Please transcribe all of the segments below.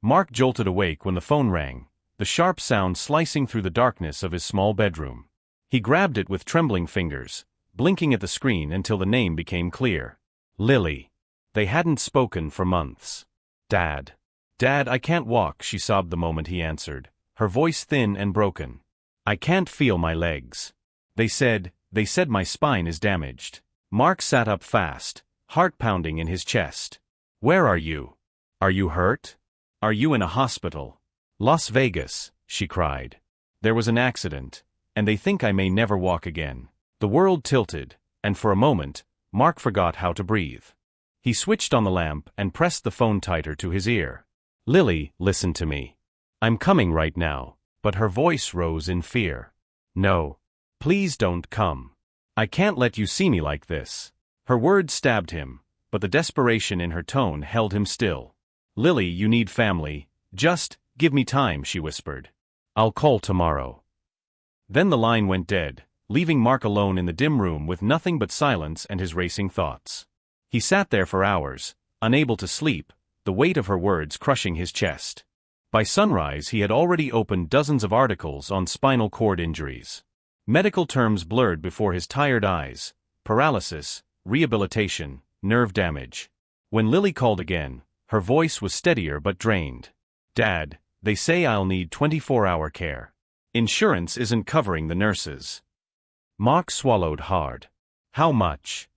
Mark jolted awake when the phone rang, the sharp sound slicing through the darkness of his small bedroom. He grabbed it with trembling fingers, blinking at the screen until the name became clear. Lily. They hadn't spoken for months. Dad. Dad, I can't walk, she sobbed the moment he answered, her voice thin and broken. I can't feel my legs. They said my spine is damaged. Mark sat up fast, heart pounding in his chest. Where are you? Are you hurt? Are you in a hospital? Las Vegas, she cried. There was an accident, and they think I may never walk again. The world tilted, and for a moment, Mark forgot how to breathe. He switched on the lamp and pressed the phone tighter to his ear. Lily, listen to me. I'm coming right now, but her voice rose in fear. No. Please don't come. I can't let you see me like this. Her words stabbed him, but the desperation in her tone held him still. Lily, you need family. Just give me time, she whispered. I'll call tomorrow. Then the line went dead, leaving Mark alone in the dim room with nothing but silence and his racing thoughts. He sat there for hours, unable to sleep, the weight of her words crushing his chest. By sunrise he had already opened dozens of articles on spinal cord injuries. Medical terms blurred before his tired eyes: paralysis, rehabilitation, nerve damage. When Lily called again, her voice was steadier but drained. Dad, they say I'll need 24-hour care. Insurance isn't covering the nurses. Mark swallowed hard. How much?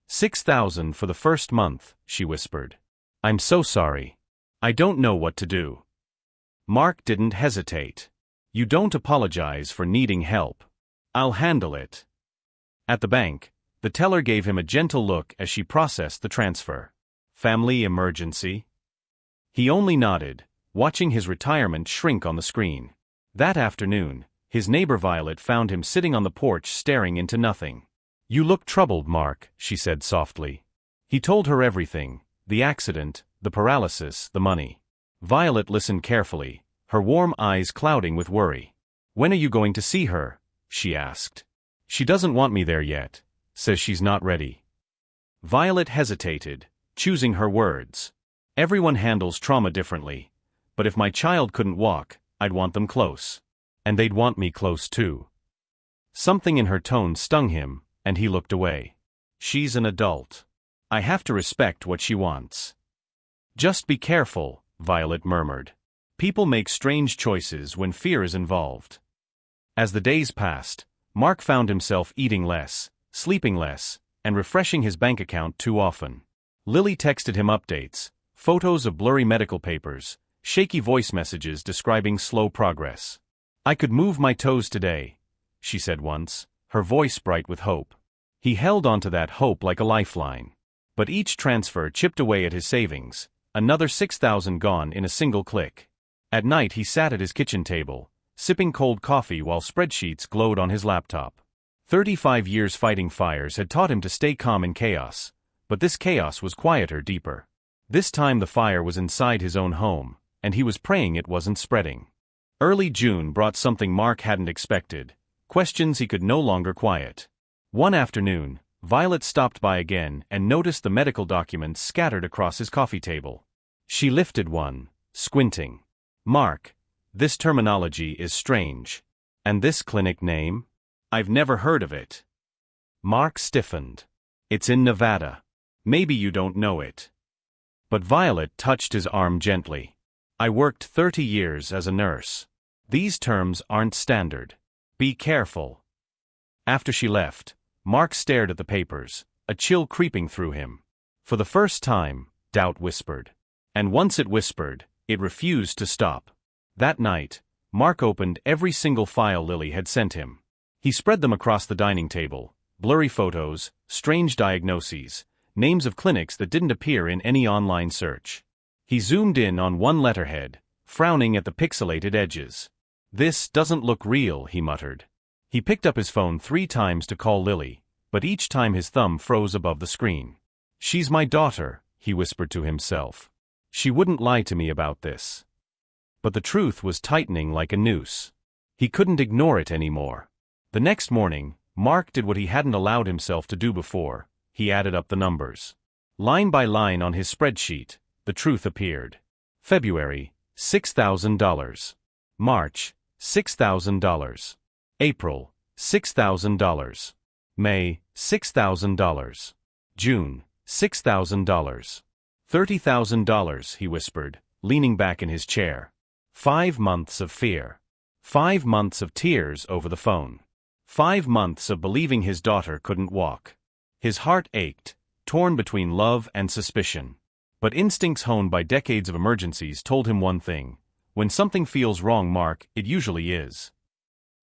$6,000 for the first month, she whispered. I'm so sorry. I don't know what to do. Mark didn't hesitate. You don't apologize for needing help. I'll handle it. At the bank, the teller gave him a gentle look as she processed the transfer. Family emergency? He only nodded, watching his retirement shrink on the screen. That afternoon, his neighbor Violet found him sitting on the porch staring into nothing. You look troubled, Mark, she said softly. He told her everything: the accident, the paralysis, the money. Violet listened carefully, her warm eyes clouding with worry. When are you going to see her? She asked. She doesn't want me there yet. Says she's not ready. Violet hesitated, choosing her words. Everyone handles trauma differently, but if my child couldn't walk, I'd want them close. And they'd want me close too. Something in her tone stung him, and he looked away. She's an adult. I have to respect what she wants. Just be careful, Violet murmured. People make strange choices when fear is involved. As the days passed, Mark found himself eating less, sleeping less, and refreshing his bank account too often. Lily texted him updates, photos of blurry medical papers, shaky voice messages describing slow progress. I could move my toes today, she said once, her voice bright with hope. He held onto that hope like a lifeline. But each transfer chipped away at his savings, another $6,000 gone in a single click. At night he sat at his kitchen table, sipping cold coffee while spreadsheets glowed on his laptop. 35 years fighting fires had taught him to stay calm in chaos, but this chaos was quieter, deeper. This time the fire was inside his own home, and he was praying it wasn't spreading. Early June brought something Mark hadn't expected: questions he could no longer quiet. One afternoon, Violet stopped by again and noticed the medical documents scattered across his coffee table. She lifted one, squinting. Mark, this terminology is strange. And this clinic name? I've never heard of it. Mark stiffened. It's in Nevada. Maybe you don't know it. But Violet touched his arm gently. I worked 30 years as a nurse. These terms aren't standard. Be careful. After she left, Mark stared at the papers, a chill creeping through him. For the first time, doubt whispered. And once it whispered, it refused to stop. That night, Mark opened every single file Lily had sent him. He spread them across the dining table: blurry photos, strange diagnoses, names of clinics that didn't appear in any online search. He zoomed in on one letterhead, frowning at the pixelated edges. This doesn't look real, he muttered. He picked up his phone 3 times to call Lily, but each time his thumb froze above the screen. She's my daughter, he whispered to himself. She wouldn't lie to me about this. But the truth was tightening like a noose. He couldn't ignore it anymore. The next morning, Mark did what he hadn't allowed himself to do before. He added up the numbers. Line by line on his spreadsheet, the truth appeared. February, $6,000. March, $6,000. April, $6,000. May, $6,000. June, $6,000. $30,000, he whispered, leaning back in his chair. 5 months of fear. 5 months of tears over the phone. 5 months of believing his daughter couldn't walk. His heart ached, torn between love and suspicion. But instincts honed by decades of emergencies told him one thing: when something feels wrong, Mark, it usually is.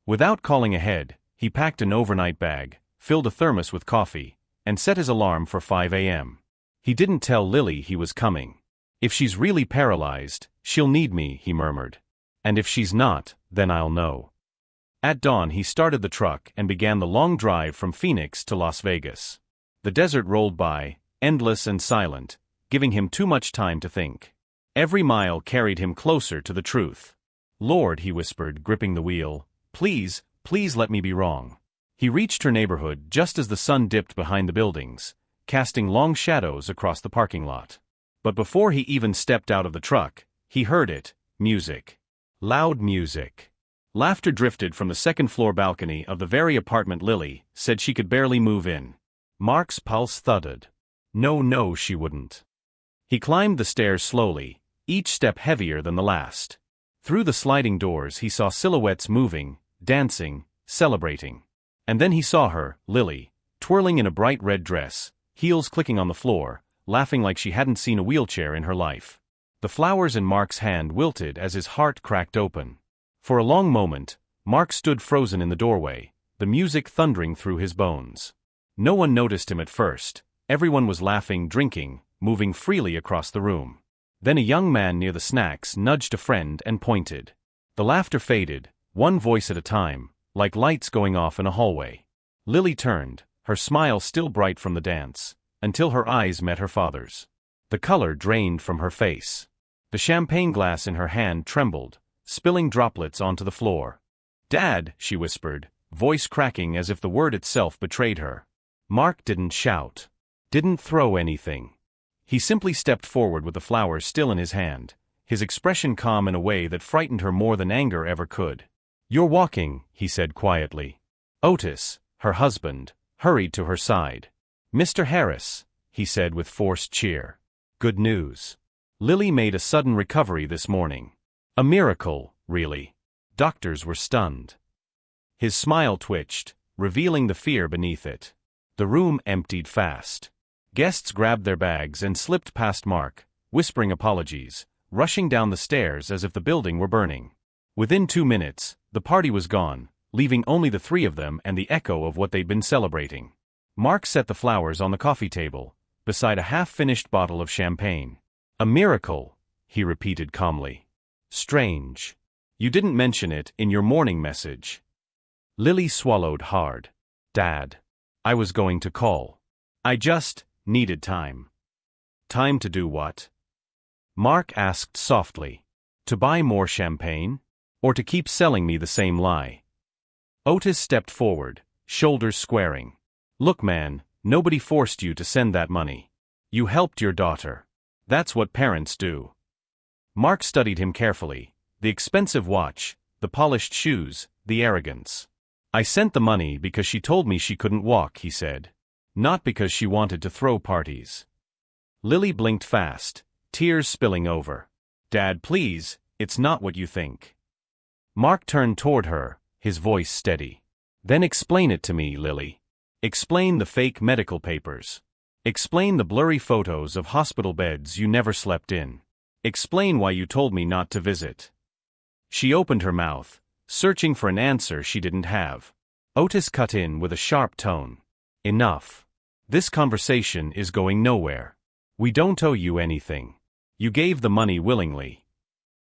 Without calling ahead, he packed an overnight bag, filled a thermos with coffee, and set his alarm for 5 a.m. He didn't tell Lily he was coming. If she's really paralyzed, she'll need me, he murmured. And if she's not, then I'll know. At dawn he started the truck and began the long drive from Phoenix to Las Vegas. The desert rolled by, endless and silent, giving him too much time to think. Every mile carried him closer to the truth. Lord, he whispered, gripping the wheel, please, please let me be wrong. He reached her neighborhood just as the sun dipped behind the buildings, casting long shadows across the parking lot. But before he even stepped out of the truck, he heard it: music. Loud music. Laughter drifted from the second-floor balcony of the very apartment Lily said she could barely move in. Mark's pulse thudded. No, she wouldn't. He climbed the stairs slowly, each step heavier than the last. Through the sliding doors he saw silhouettes moving, dancing, celebrating. And then he saw her, Lily, twirling in a bright red dress, heels clicking on the floor, laughing like she hadn't seen a wheelchair in her life. The flowers in Mark's hand wilted as his heart cracked open. For a long moment, Mark stood frozen in the doorway, the music thundering through his bones. No one noticed him at first. Everyone was laughing, drinking, moving freely across the room. Then a young man near the snacks nudged a friend and pointed. The laughter faded, one voice at a time, like lights going off in a hallway. Lily turned, her smile still bright from the dance, until her eyes met her father's. The color drained from her face. The champagne glass in her hand trembled, spilling droplets onto the floor. "Dad," she whispered, voice cracking as if the word itself betrayed her. Mark didn't shout. Didn't throw anything. He simply stepped forward with the flowers still in his hand, his expression calm in a way that frightened her more than anger ever could. "You're walking," he said quietly. Otis, her husband, hurried to her side. "Mr. Harris," he said with forced cheer. "Good news. Lily made a sudden recovery this morning. A miracle, really." Doctors were stunned. His smile twitched, revealing the fear beneath it. The room emptied fast. Guests grabbed their bags and slipped past Mark, whispering apologies, rushing down the stairs as if the building were burning. Within 2 minutes, the party was gone, leaving only the three of them and the echo of what they'd been celebrating. Mark set the flowers on the coffee table, beside a half-finished bottle of champagne. "A miracle," he repeated calmly. "Strange. You didn't mention it in your morning message." Lily swallowed hard. "Dad, I was going to call. I just needed time." "Time to do what?" Mark asked softly. "To buy more champagne? Or to keep selling me the same lie?" Otis stepped forward, shoulders squaring. "Look, man, nobody forced you to send that money. You helped your daughter. That's what parents do." Mark studied him carefully. The expensive watch, the polished shoes, the arrogance. "I sent the money because she told me she couldn't walk," he said. "Not because she wanted to throw parties." Lily blinked fast, tears spilling over. "Dad, please, it's not what you think." Mark turned toward her, his voice steady. "Then explain it to me, Lily. Explain the fake medical papers. Explain the blurry photos of hospital beds you never slept in. Explain why you told me not to visit." She opened her mouth, searching for an answer she didn't have. Otis cut in with a sharp tone. "Enough. This conversation is going nowhere. We don't owe you anything. You gave the money willingly."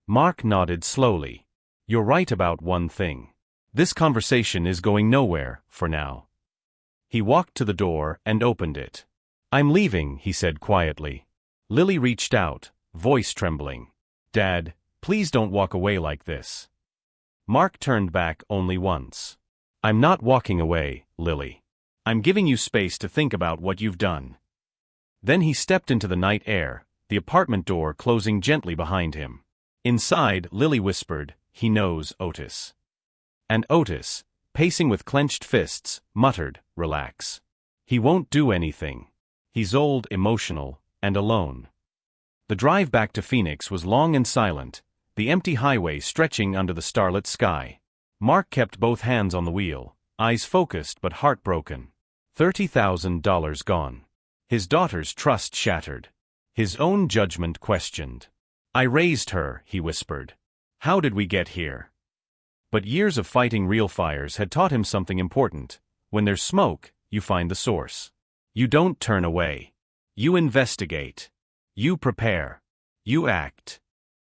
Mark nodded slowly. "You're right about one thing. This conversation is going nowhere, for now." He walked to the door and opened it. "I'm leaving," he said quietly. Lily reached out, voice trembling. "Dad, please don't walk away like this." Mark turned back only once. "I'm not walking away, Lily. I'm giving you space to think about what you've done." Then he stepped into the night air, the apartment door closing gently behind him. Inside, Lily whispered, "He knows, Otis." And Otis, pacing with clenched fists, muttered, "Relax. He won't do anything. He's old, emotional, and alone." The drive back to Phoenix was long and silent, the empty highway stretching under the starlit sky. Mark kept both hands on the wheel, eyes focused but heartbroken. $30,000 gone. His daughter's trust shattered. His own judgment questioned. "I raised her," he whispered. "How did we get here?" But years of fighting real fires had taught him something important. When there's smoke, you find the source. You don't turn away. You investigate. You prepare. You act.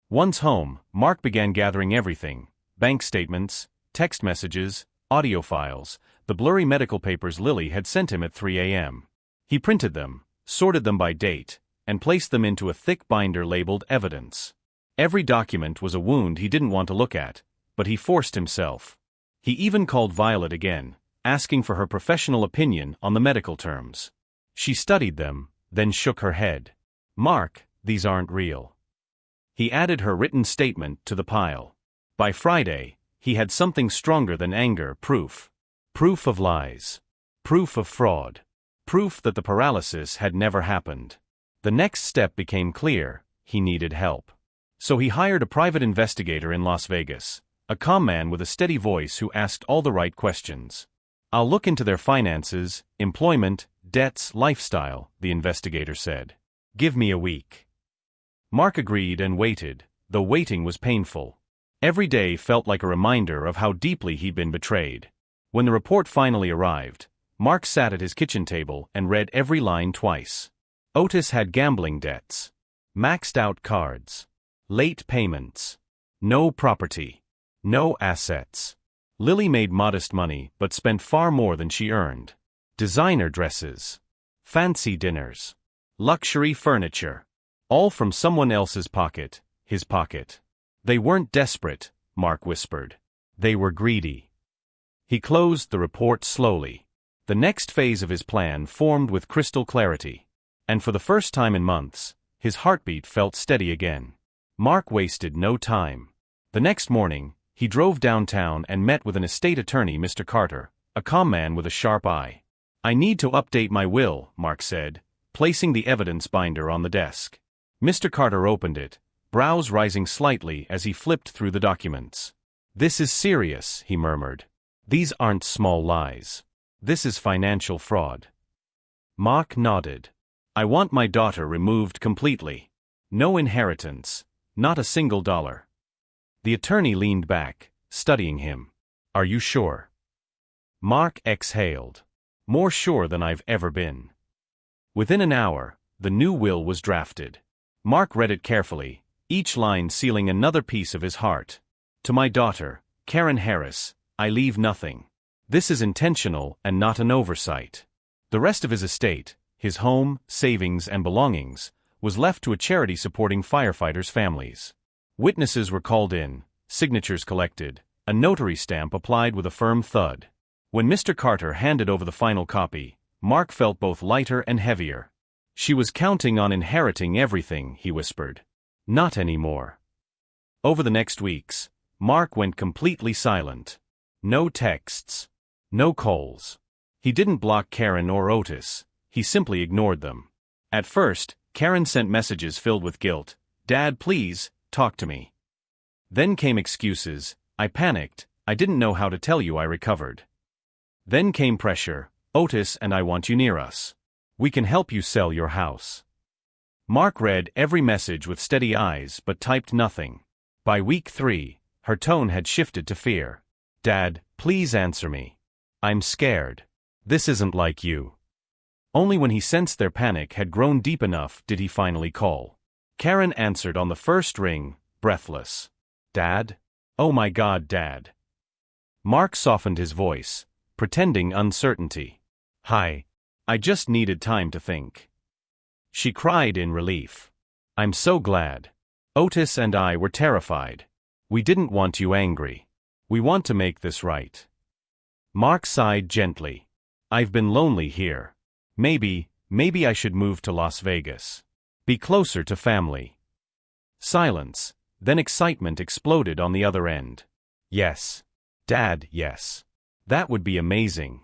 Once home, Mark began gathering everything: bank statements, text messages, audio files, the blurry medical papers Lily had sent him at 3 a.m. He printed them, sorted them by date, and placed them into a thick binder labeled evidence. Every document was a wound he didn't want to look at, but he forced himself. He even called Violet again, asking for her professional opinion on the medical terms. She studied them, then shook her head. "Mark, these aren't real." He added her written statement to the pile. By Friday, he had something stronger than anger: proof. Proof of lies. Proof of fraud. Proof that the paralysis had never happened. The next step became clear: he needed help. So he hired a private investigator in Las Vegas, a calm man with a steady voice who asked all the right questions. "I'll look into their finances, employment, debts, lifestyle," the investigator said. "Give me a week." Mark agreed and waited, though waiting was painful. Every day felt like a reminder of how deeply he'd been betrayed. When the report finally arrived, Mark sat at his kitchen table and read every line twice. Otis had gambling debts, maxed out cards, late payments, no property, no assets. Lily made modest money but spent far more than she earned. Designer dresses, fancy dinners, luxury furniture, all from someone else's pocket, his pocket. They weren't desperate, Mark whispered. They were greedy. He closed the report slowly. The next phase of his plan formed with crystal clarity. And for the first time in months, his heartbeat felt steady again. Mark wasted no time. The next morning, he drove downtown and met with an estate attorney, Mr. Carter, a calm man with a sharp eye. "I need to update my will," Mark said, placing the evidence binder on the desk. Mr. Carter opened it, brows rising slightly as he flipped through the documents. "This is serious," he murmured. "These aren't small lies. This is financial fraud." Mark nodded. "I want my daughter removed completely. No inheritance, not a single dollar." The attorney leaned back, studying him. "Are you sure?" Mark exhaled. "More sure than I've ever been." Within an hour, the new will was drafted. Mark read it carefully, each line sealing another piece of his heart. "To my daughter, Karen Harris, I leave nothing. This is intentional and not an oversight." The rest of his estate, his home, savings, and belongings, was left to a charity supporting firefighters' families. Witnesses were called in, signatures collected, a notary stamp applied with a firm thud. When Mr. Carter handed over the final copy, Mark felt both lighter and heavier. "She was counting on inheriting everything," he whispered. "Not anymore." Over the next weeks, Mark went completely silent. No texts. No calls. He didn't block Karen or Otis, he simply ignored them. At first, Karen sent messages filled with guilt. "Dad, please, talk to me." Then came excuses. "I panicked, I didn't know how to tell you I recovered." Then came pressure. "Otis and I want you near us. We can help you sell your house." Mark read every message with steady eyes but typed nothing. By week 3, her tone had shifted to fear. "Dad, please answer me. I'm scared. This isn't like you." Only when he sensed their panic had grown deep enough did he finally call. Karen answered on the first ring, breathless. "Dad? Oh my God, Dad." Mark softened his voice, pretending uncertainty. "Hi. I just needed time to think." She cried in relief. "I'm so glad. Otis and I were terrified. We didn't want you angry. We want to make this right." Mark sighed gently. "I've been lonely here. Maybe I should move to Las Vegas. Be closer to family." Silence. Then excitement exploded on the other end. Yes. Dad, yes. That would be amazing.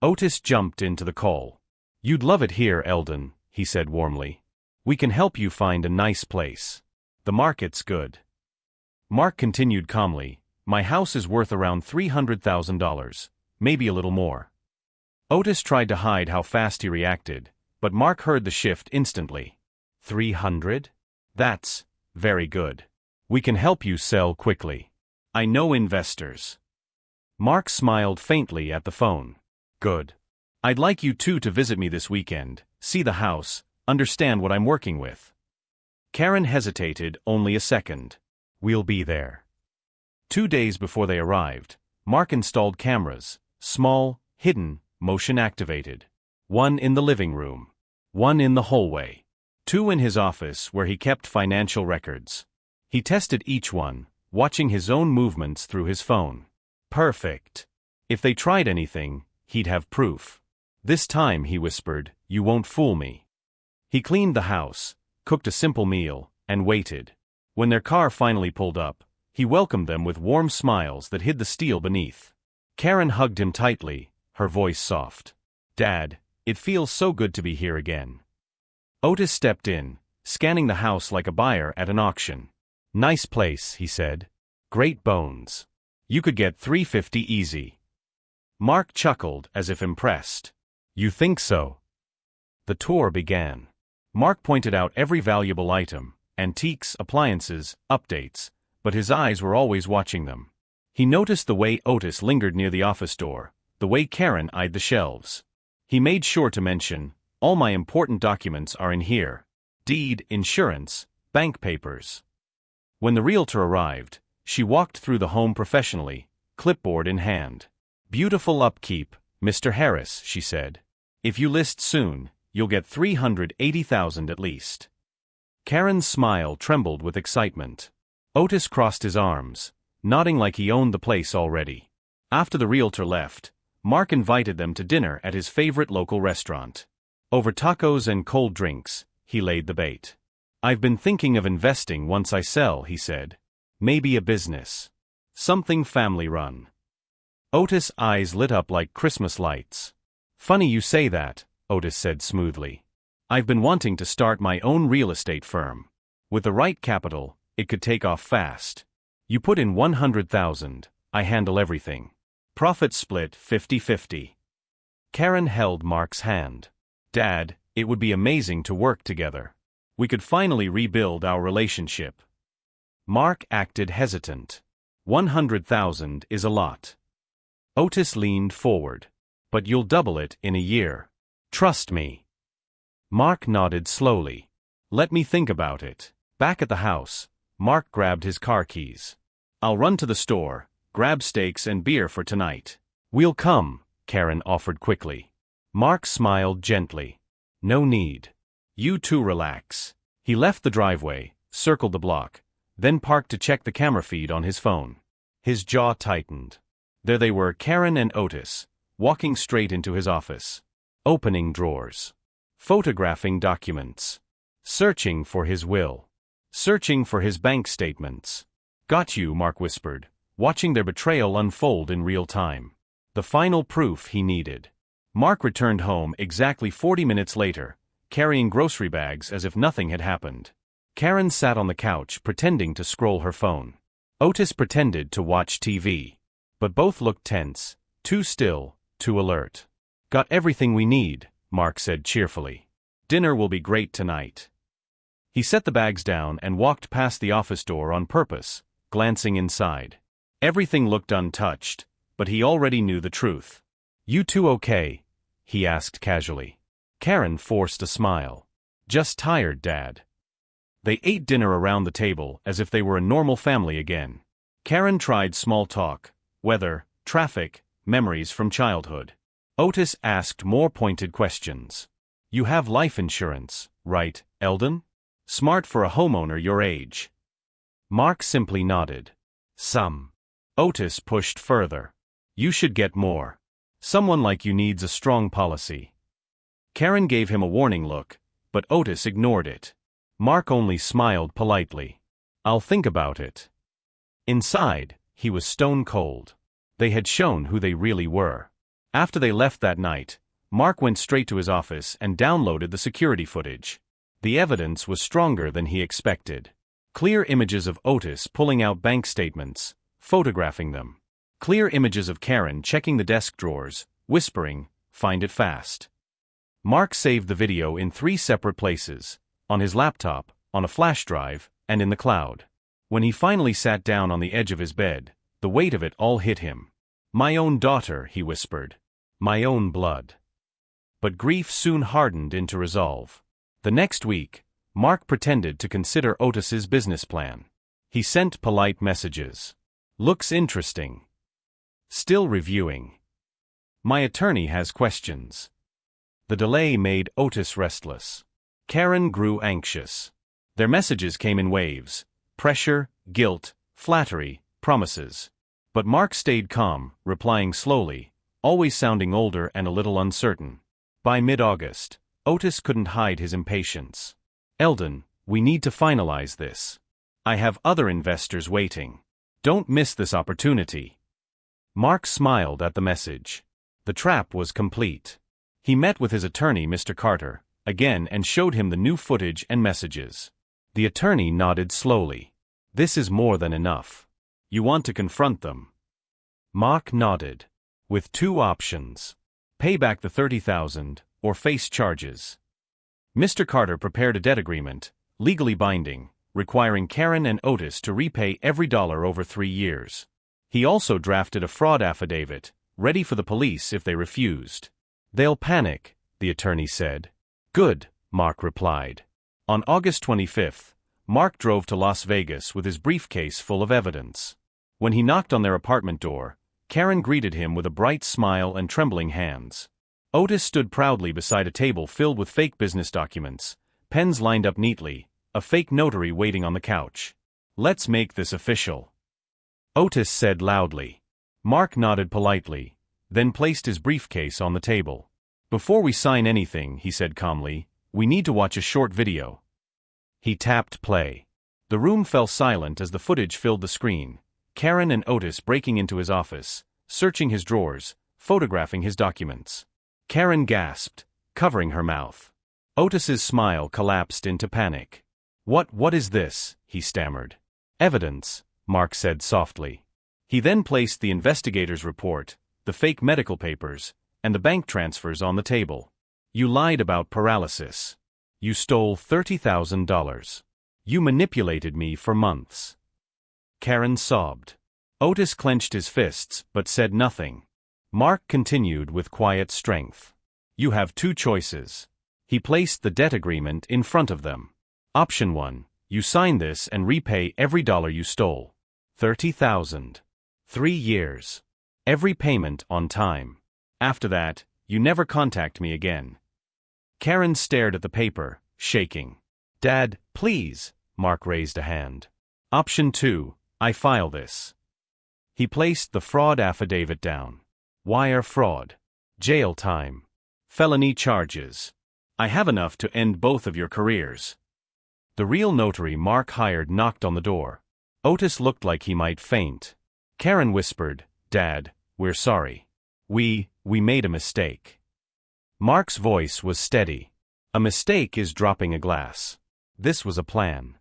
Otis jumped into the call. You'd love it here, Eldon, he said warmly. We can help you find a nice place. The market's good. Mark continued calmly. My house is worth around $300,000, maybe a little more. Otis tried to hide how fast he reacted, but Mark heard the shift instantly. 300? That's very good. We can help you sell quickly. I know investors. Mark smiled faintly at the phone. Good. I'd like you two to visit me this weekend, see the house, understand what I'm working with. Karen hesitated only a second. We'll be there. 2 days before they arrived, Mark installed cameras, small, hidden, motion-activated. 1 in the living room. 1 in the hallway. 2 in his office where he kept financial records. He tested each one, watching his own movements through his phone. Perfect. If they tried anything, he'd have proof. This time, he whispered, you won't fool me. He cleaned the house, cooked a simple meal, and waited. When their car finally pulled up, he welcomed them with warm smiles that hid the steel beneath. Karen hugged him tightly, her voice soft. Dad, it feels so good to be here again. Otis stepped in, scanning the house like a buyer at an auction. Nice place, he said. Great bones. You could get $350 easy. Mark chuckled as if impressed. You think so? The tour began. Mark pointed out every valuable item, antiques, appliances, updates, but his eyes were always watching them. He noticed the way Otis lingered near the office door, the way Karen eyed the shelves. He made sure to mention, all my important documents are in here. Deed, insurance, bank papers. When the realtor arrived, she walked through the home professionally, clipboard in hand. Beautiful upkeep, Mr. Harris, she said. If you list soon, you'll get $380,000 at least. Karen's smile trembled with excitement. Otis crossed his arms, nodding like he owned the place already. After the realtor left, Mark invited them to dinner at his favorite local restaurant. Over tacos and cold drinks, he laid the bait. I've been thinking of investing once I sell, he said. Maybe a business. Something family-run. Otis' eyes lit up like Christmas lights. Funny you say that, Otis said smoothly. I've been wanting to start my own real estate firm. With the right capital, it could take off fast. You put in $100,000, I handle everything. Profit split 50-50. Karen held Mark's hand. Dad, it would be amazing to work together. We could finally rebuild our relationship. Mark acted hesitant. $100,000 is a lot. Otis leaned forward. But you'll double it in a year. Trust me. Mark nodded slowly. Let me think about it. Back at the house, Mark grabbed his car keys. I'll run to the store, grab steaks and beer for tonight. We'll come, Karen offered quickly. Mark smiled gently. No need. You two relax. He left the driveway, circled the block, then parked to check the camera feed on his phone. His jaw tightened. There they were, Karen and Otis, walking straight into his office. Opening drawers. Photographing documents. Searching for his will. Searching for his bank statements. Got you, Mark whispered, watching their betrayal unfold in real time. The final proof he needed. Mark returned home exactly 40 minutes later, carrying grocery bags as if nothing had happened. Karen sat on the couch pretending to scroll her phone. Otis pretended to watch TV. But both looked tense, too still, too alert. Got everything we need, Mark said cheerfully. Dinner will be great tonight. He set the bags down and walked past the office door on purpose, glancing inside. Everything looked untouched, but he already knew the truth. You two okay? He asked casually. Karen forced a smile. Just tired, Dad. They ate dinner around the table as if they were a normal family again. Karen tried small talk, weather, traffic, memories from childhood. Otis asked more pointed questions. You have life insurance, right, Eldon? Smart for a homeowner your age. Mark simply nodded. Some. Otis pushed further. You should get more. Someone like you needs a strong policy. Karen gave him a warning look, but Otis ignored it. Mark only smiled politely. I'll think about it. Inside, he was stone cold. They had shown who they really were. After they left that night, Mark went straight to his office and downloaded the security footage. The evidence was stronger than he expected. Clear images of Otis pulling out bank statements, photographing them. Clear images of Karen checking the desk drawers, whispering, "Find it fast." Mark saved the video in 3 separate places: on his laptop, on a flash drive, and in the cloud. When he finally sat down on the edge of his bed, the weight of it all hit him. "My own daughter," he whispered. "My own blood." But grief soon hardened into resolve. The next week, Mark pretended to consider Otis's business plan. He sent polite messages. "Looks interesting. Still reviewing. My attorney has questions." The delay made Otis restless. Karen grew anxious. Their messages came in waves: pressure, guilt, flattery, promises. But Mark stayed calm, replying slowly, always sounding older and a little uncertain. By mid-August, Otis couldn't hide his impatience. "Eldon, we need to finalize this. I have other investors waiting. Don't miss this opportunity." Mark smiled at the message. The trap was complete. He met with his attorney, Mr. Carter, again and showed him the new footage and messages. The attorney nodded slowly. "This is more than enough. You want to confront them?" Mark nodded. "With 2 options. Pay back the $30,000, or face charges." Mr. Carter prepared a debt agreement, legally binding, requiring Karen and Otis to repay every dollar over 3 years. He also drafted a fraud affidavit, ready for the police if they refused. "They'll panic," the attorney said. "Good," Mark replied. On August 25th, Mark drove to Las Vegas with his briefcase full of evidence. When he knocked on their apartment door, Karen greeted him with a bright smile and trembling hands. Otis stood proudly beside a table filled with fake business documents, pens lined up neatly, a fake notary waiting on the couch. "Let's make this official," Otis said loudly. Mark nodded politely, then placed his briefcase on the table. "Before we sign anything," he said calmly, "we need to watch a short video." He tapped play. The room fell silent as the footage filled the screen. Karen and Otis breaking into his office, searching his drawers, photographing his documents. Karen gasped, covering her mouth. Otis's smile collapsed into panic. What is this?" he stammered. "Evidence," Mark said softly. He then placed the investigator's report, the fake medical papers, and the bank transfers on the table. "You lied about paralysis. You stole $30,000. You manipulated me for months." Karen sobbed. Otis clenched his fists but said nothing. Mark continued with quiet strength. "You have 2 choices." He placed the debt agreement in front of them. "Option 1, you sign this and repay every dollar you stole. $30,000. 3 years. Every payment on time. After that, you never contact me again." Karen stared at the paper, shaking. "Dad, please," Mark raised a hand. "Option 2, I file this." He placed the fraud affidavit down. "Wire fraud. Jail time. Felony charges. I have enough to end both of your careers." The real notary Mark hired knocked on the door. Otis looked like he might faint. Karen whispered, "Dad, we're sorry. We made a mistake." Mark's voice was steady. "A mistake is dropping a glass. This was a plan."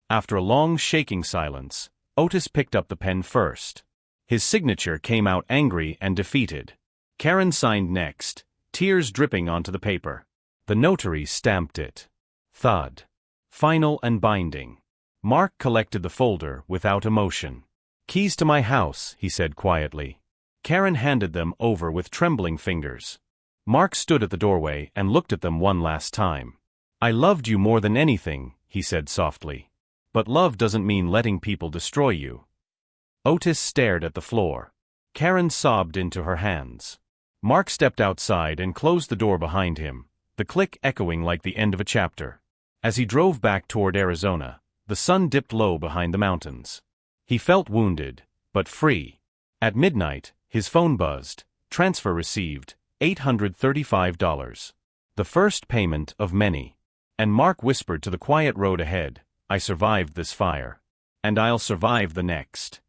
After a long shaking silence, Otis picked up the pen first. His signature came out angry and defeated. Karen signed next, tears dripping onto the paper. The notary stamped it. Thud. Final and binding. Mark collected the folder without emotion. "Keys to my house," he said quietly. Karen handed them over with trembling fingers. Mark stood at the doorway and looked at them one last time. "I loved you more than anything," he said softly. "But love doesn't mean letting people destroy you." Otis stared at the floor. Karen sobbed into her hands. Mark stepped outside and closed the door behind him, the click echoing like the end of a chapter. As he drove back toward Arizona, the sun dipped low behind the mountains. He felt wounded, but free. At midnight, his phone buzzed. Transfer received, $835. The first payment of many. And Mark whispered to the quiet road ahead, I survived this fire. And I'll survive the next.